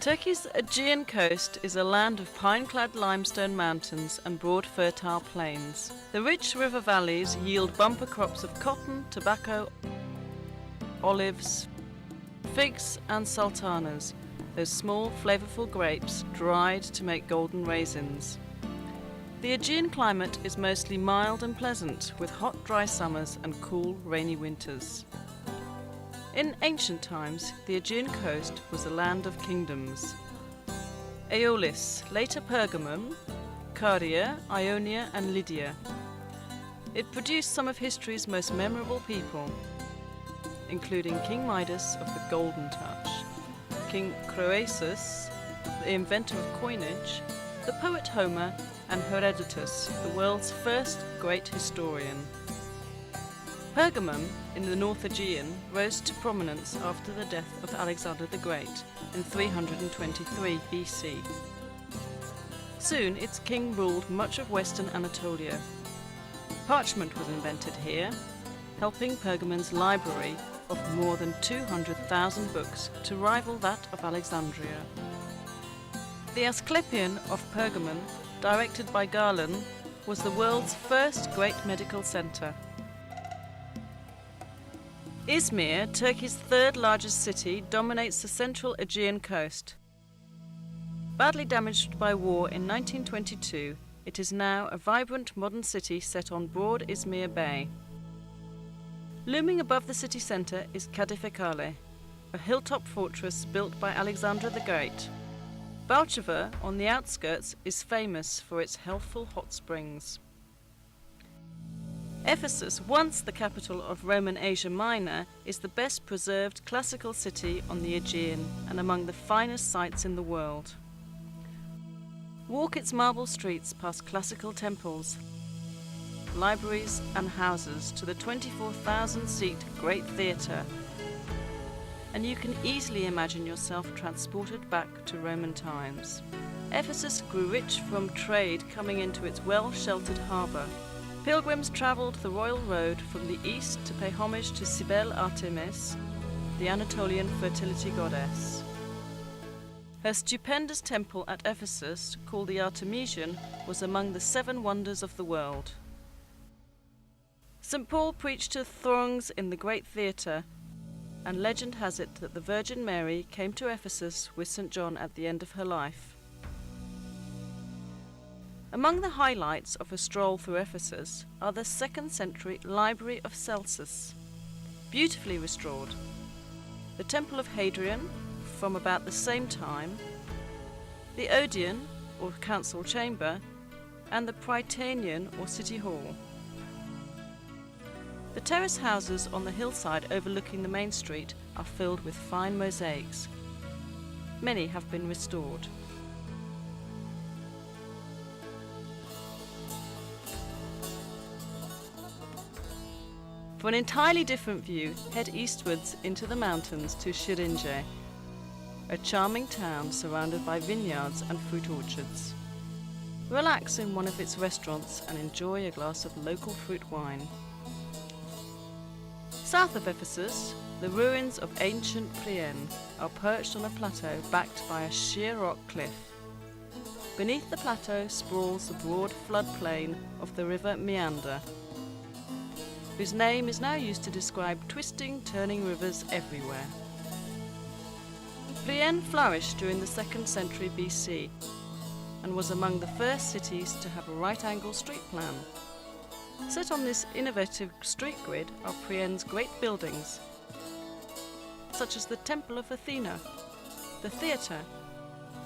Turkey's Aegean coast is a land of pine-clad limestone mountains and broad fertile plains. The rich river valleys yield bumper crops of cotton, tobacco, olives, figs and sultanas, those small flavourful grapes dried to make golden raisins. The Aegean climate is mostly mild and pleasant, with hot dry summers and cool rainy winters. In ancient times, the Aegean coast was a land of kingdoms. Aeolis, later Pergamum, Caria, Ionia and Lydia. It produced some of history's most memorable people, including King Midas of the Golden Touch, King Croesus, the inventor of coinage, the poet Homer, and Herodotus, the world's first great historian. Pergamum, in the North Aegean, rose to prominence after the death of Alexander the Great in 323 BC. Soon its king ruled much of western Anatolia. Parchment was invented here, helping Pergamon's library of more than 200,000 books to rival that of Alexandria. The Asclepion of Pergamon, directed by Galen, was the world's first great medical centre. Izmir, Turkey's third largest city, dominates the central Aegean coast. Badly damaged by war in 1922, it is now a vibrant modern city set on broad Izmir Bay. Looming above the city centre is Kadifekale, a hilltop fortress built by Alexander the Great. Balchova, on the outskirts, is famous for its healthful hot springs. Ephesus, once the capital of Roman Asia Minor, is the best preserved classical city on the Aegean and among the finest sights in the world. Walk its marble streets past classical temples, libraries and houses to the 24,000-seat Great Theatre, and you can easily imagine yourself transported back to Roman times. Ephesus grew rich from trade coming into its well-sheltered harbour. Pilgrims travelled the royal road from the east to pay homage to Cybele Artemis, the Anatolian fertility goddess. Her stupendous temple at Ephesus, called the Artemision, was among the 7 wonders of the world. St. Paul preached to throngs in the Great Theatre, and legend has it that the Virgin Mary came to Ephesus with St. John at the end of her life. Among the highlights of a stroll through Ephesus are the 2nd century Library of Celsus, beautifully restored, the Temple of Hadrian from about the same time, the Odeon or Council Chamber, and the Prytaneum or City Hall. The terrace houses on the hillside overlooking the main street are filled with fine mosaics. Many have been restored. For an entirely different view, head eastwards into the mountains to Şirince, a charming town surrounded by vineyards and fruit orchards. Relax in one of its restaurants and enjoy a glass of local fruit wine. South of Ephesus, the ruins of ancient Priene are perched on a plateau backed by a sheer rock cliff. Beneath the plateau sprawls the broad floodplain of the river Meander, whose name is now used to describe twisting, turning rivers everywhere. Priene flourished during the 2nd century BC and was among the first cities to have a right-angle street plan. Set on this innovative street grid are Priene's great buildings, such as the Temple of Athena, the theatre,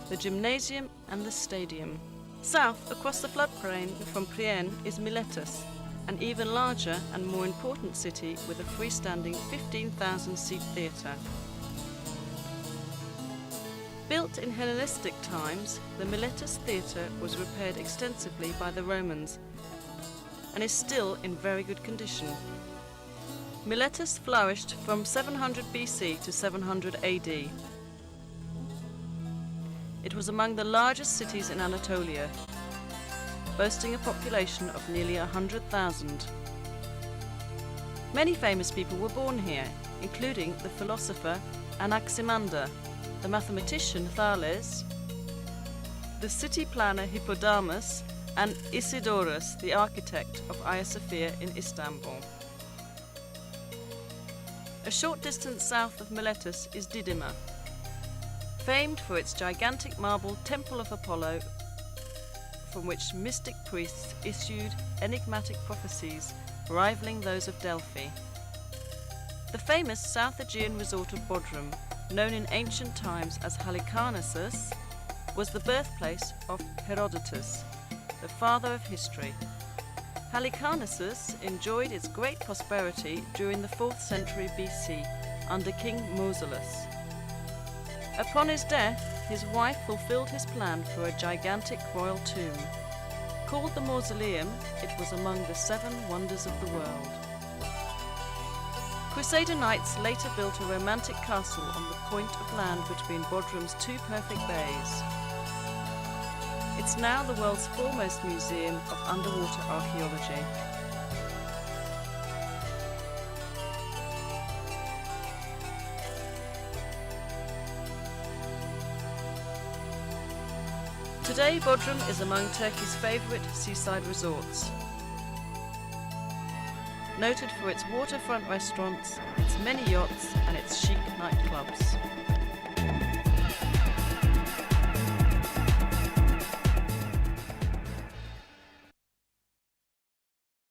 the gymnasium and the stadium. South, across the floodplain from Priene, is Miletus, an even larger and more important city with a freestanding 15,000-seat theatre. Built in Hellenistic times, the Miletus theatre was repaired extensively by the Romans and is still in very good condition. Miletus flourished from 700 BC to 700 AD. It was among the largest cities in Anatolia, boasting a population of nearly 100,000. Many famous people were born here, including the philosopher Anaximander, the mathematician Thales, the city planner Hippodamus, and Isidorus, the architect of Hagia Sophia in Istanbul. A short distance south of Miletus is Didim, famed for its gigantic marble Temple of Apollo, from which mystic priests issued enigmatic prophecies rivaling those of Delphi. The famous South Aegean resort of Bodrum, known in ancient times as Halicarnassus, was the birthplace of Herodotus, the father of history. Halicarnassus enjoyed its great prosperity during the 4th century BC under King Mausolus. Upon his death, his wife fulfilled his plan for a gigantic royal tomb. Called the Mausoleum, it was among the 7 wonders of the world. Crusader knights later built a romantic castle on the point of land between Bodrum's 2 perfect bays. It's now the world's foremost museum of underwater archaeology. Today, Bodrum is among Turkey's favourite seaside resorts. Noted for its waterfront restaurants, its many yachts and its chic nightclubs.